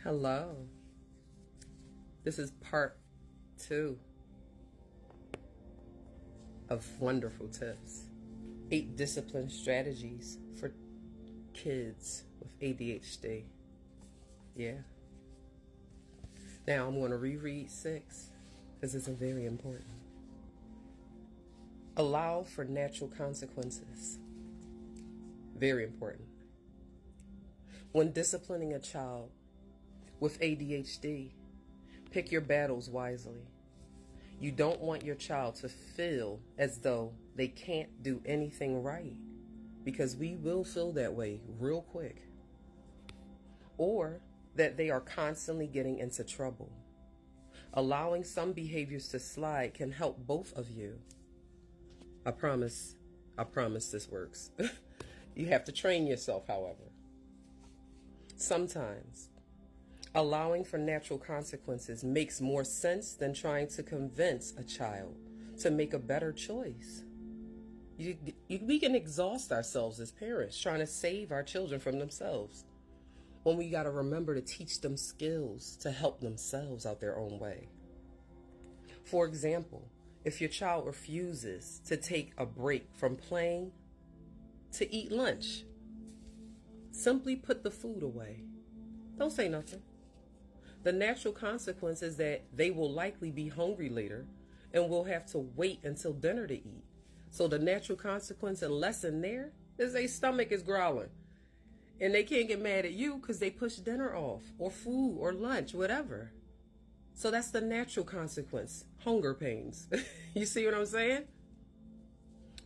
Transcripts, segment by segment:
Hello. This is part 2 of wonderful tips. 8 discipline strategies for kids with ADHD. Yeah. Now I'm going to reread 6 because it's very important. Allow for natural consequences. Very important. When disciplining a child with ADHD, pick your battles wisely. You don't want your child to feel as though they can't do anything right, because we will feel that way real quick. Or that they are constantly getting into trouble. Allowing some behaviors to slide can help both of you. I promise this works. You have to train yourself, however. Sometimes allowing for natural consequences makes more sense than trying to convince a child to make a better choice. We can exhaust ourselves as parents trying to save our children from themselves, when we got to remember to teach them skills to help themselves out their own way. For example, if your child refuses to take a break from playing to eat lunch, simply put the food away. Don't say nothing. The natural consequence is that they will likely be hungry later and will have to wait until dinner to eat. So the natural consequence and lesson there is their stomach is growling. And they can't get mad at you because they pushed dinner off, or food, or lunch, whatever. So that's the natural consequence. Hunger pains. You see what I'm saying?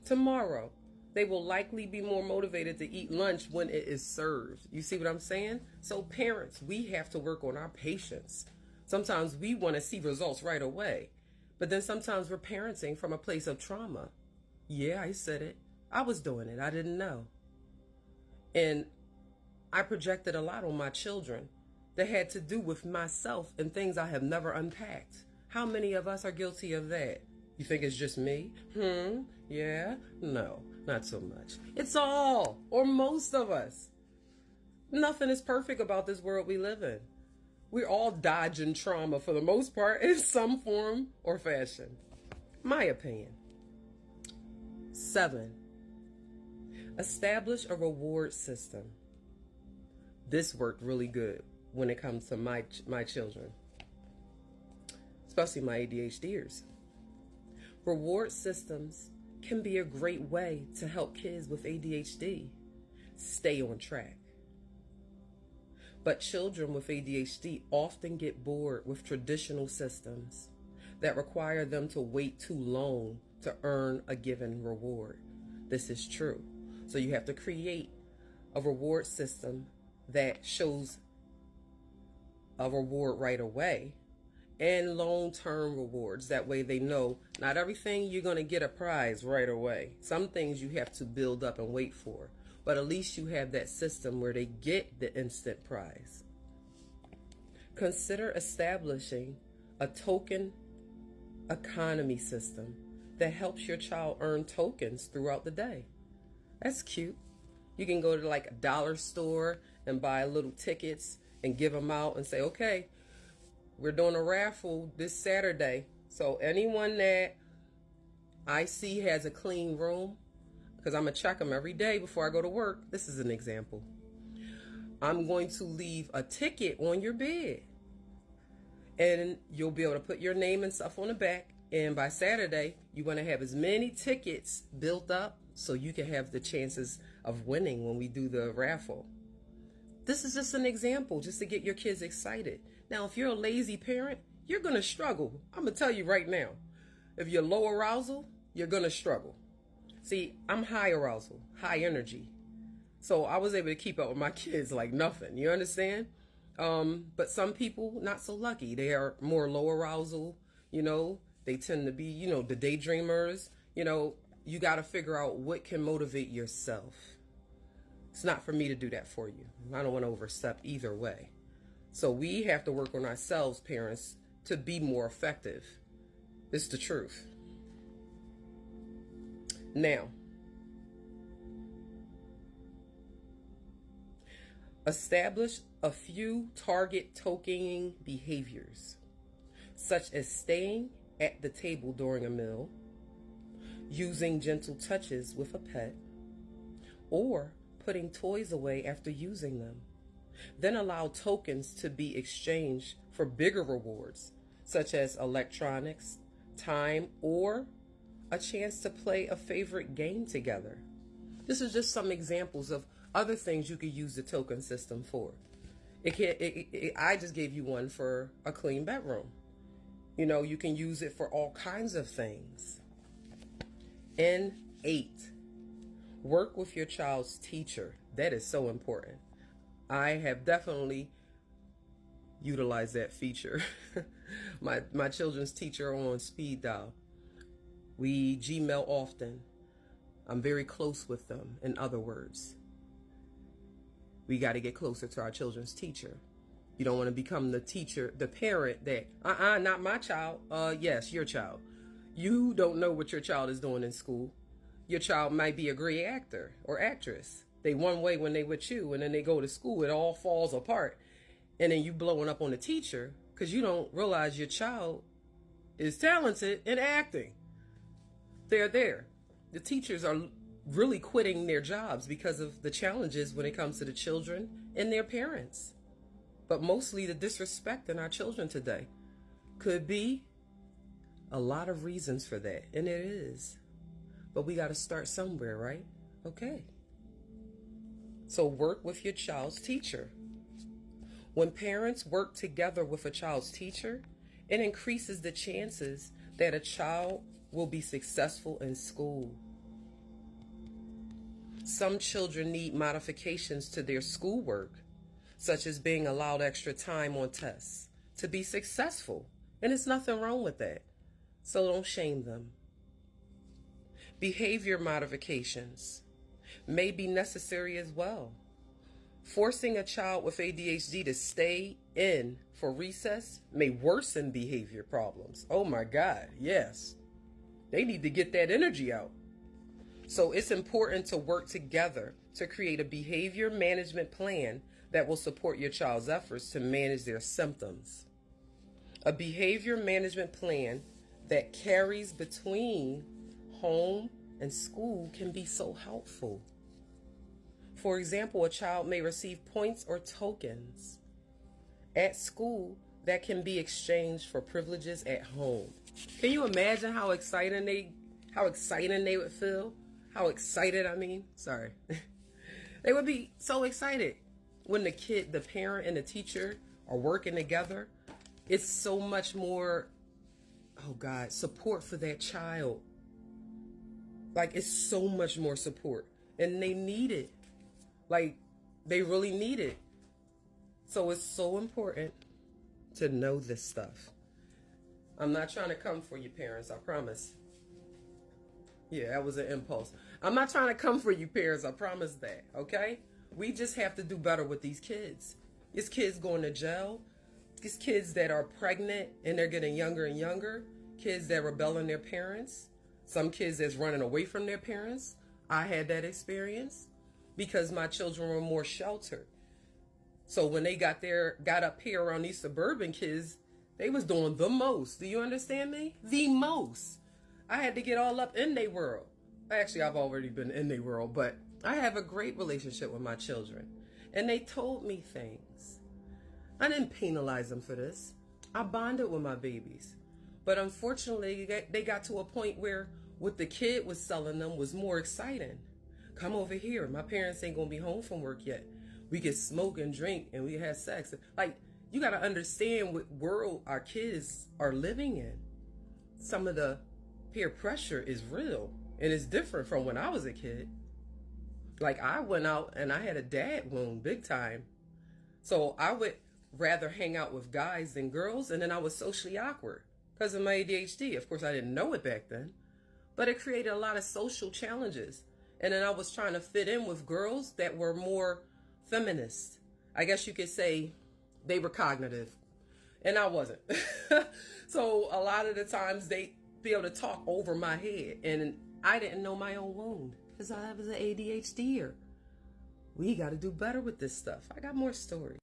Tomorrow, they will likely be more motivated to eat lunch when it is served. You see what I'm saying? So parents, we have to work on our patience. Sometimes we want to see results right away. But then sometimes we're parenting from a place of trauma. Yeah, I said it. I was doing it. I didn't know. And I projected a lot on my children that had to do with myself and things I have never unpacked. How many of us are guilty of that? You think it's just me? Yeah? No, not so much. It's all, or most of us. Nothing is perfect about this world we live in. We're all dodging trauma for the most part in some form or fashion. My opinion. 7, establish a reward system. This worked really good when it comes to my children, especially my ADHDers. Reward systems can be a great way to help kids with ADHD stay on track. But children with ADHD often get bored with traditional systems that require them to wait too long to earn a given reward. This is true. So you have to create a reward system that shows a reward right away and long-term rewards. That way they know not everything you're going to get a prize right away. Some things you have to build up and wait for. But at least you have that system where they get the instant prize. Consider establishing a token economy system that helps your child earn tokens throughout the day. That's cute. You can go to like a dollar store and buy little tickets and give them out and say, okay, we're doing a raffle this Saturday. So anyone that I see has a clean room, because I'm going to check them every day before I go to work. This is an example. I'm going to leave a ticket on your bed. And you'll be able to put your name and stuff on the back. And by Saturday, you want to have as many tickets built up so you can have the chances of winning when we do the raffle. This is just an example, just to get your kids excited. Now, if you're a lazy parent, you're going to struggle. I'm going to tell you right now. If you're low arousal, you're going to struggle. See, I'm high arousal, high energy. So I was able to keep up with my kids like nothing. You understand? But some people, not so lucky. They are more low arousal. They tend to be, the daydreamers. You got to figure out what can motivate yourself. It's not for me to do that for you. I don't want to overstep either way. So we have to work on ourselves, parents, to be more effective. It's the truth. Now, Establish a few target tokening behaviors, such as staying at the table during a meal, using gentle touches with a pet, or putting toys away after using them. Then allow tokens to be exchanged for bigger rewards, such as electronics, time, or a chance to play a favorite game together. This is just some examples of other things you could use the token system for. I just gave you one for a clean bedroom. You know, you can use it for all kinds of things. N8, work with your child's teacher. That is so important. I have definitely utilized that feature. my children's teacher on speed dial. We Gmail often. I'm very close with them, in other words. We got to get closer to our children's teacher. You don't want to become the teacher, the parent that, not my child. Yes, your child. You don't know what your child is doing in school. Your child might be a great actor or actress. They one way when they with you, and then they go to school, it all falls apart. And then you blowing up on the teacher because you don't realize your child is talented in acting. They're there. The teachers are really quitting their jobs because of the challenges when it comes to the children and their parents. But mostly the disrespect in our children today. Could be a lot of reasons for that, and it is. But we got to start somewhere, right? Okay. So work with your child's teacher. When parents work together with a child's teacher, it increases the chances that a child will be successful in school. Some children need modifications to their schoolwork, such as being allowed extra time on tests to be successful. And there's nothing wrong with that. So don't shame them. Behavior modifications may be necessary as well. Forcing a child with ADHD to stay in for recess may worsen behavior problems. Oh my God, yes. They need to get that energy out. So it's important to work together to create a behavior management plan that will support your child's efforts to manage their symptoms. A behavior management plan that carries between home and school can be so helpful. For example, a child may receive points or tokens at school that can be exchanged for privileges at home. Can you imagine how exciting they would feel? How excited, sorry. They would be so excited when the parent and the teacher are working together. It's so much more, support for that child. Like, it's so much more support. And they need it. Like, they really need it. So it's so important to know this stuff. I'm not trying to come for you, parents, I promise. Yeah, that was an impulse. I'm not trying to come for you, parents, I promise that, okay? We just have to do better with these kids. These kids going to jail. These kids that are pregnant and they're getting younger and younger. Kids that rebel on their parents. Some kids that's running away from their parents. I had that experience because my children were more sheltered. So when they got up here around these suburban kids, they was doing the most. Do you understand me? The most. I had to get all up in their world. Actually, I've already been in their world, but I have a great relationship with my children. And they told me things. I didn't penalize them for this. I bonded with my babies. But unfortunately, they got to a point where what the kid was selling them was more exciting. Come over here. My parents ain't going to be home from work yet. We can smoke and drink and we have sex. Like, you got to understand what world our kids are living in. Some of the peer pressure is real and it's different from when I was a kid. Like, I went out and I had a dad wound big time. So I would rather hang out with guys than girls, and then I was socially awkward because of my ADHD. Of course, I didn't know it back then, but it created a lot of social challenges. And then I was trying to fit in with girls that were more feminist. I guess you could say they were cognitive, and I wasn't. So a lot of the times they be able to talk over my head, and I didn't know my own wound because I was an ADHDer. We got to do better with this stuff. I got more stories.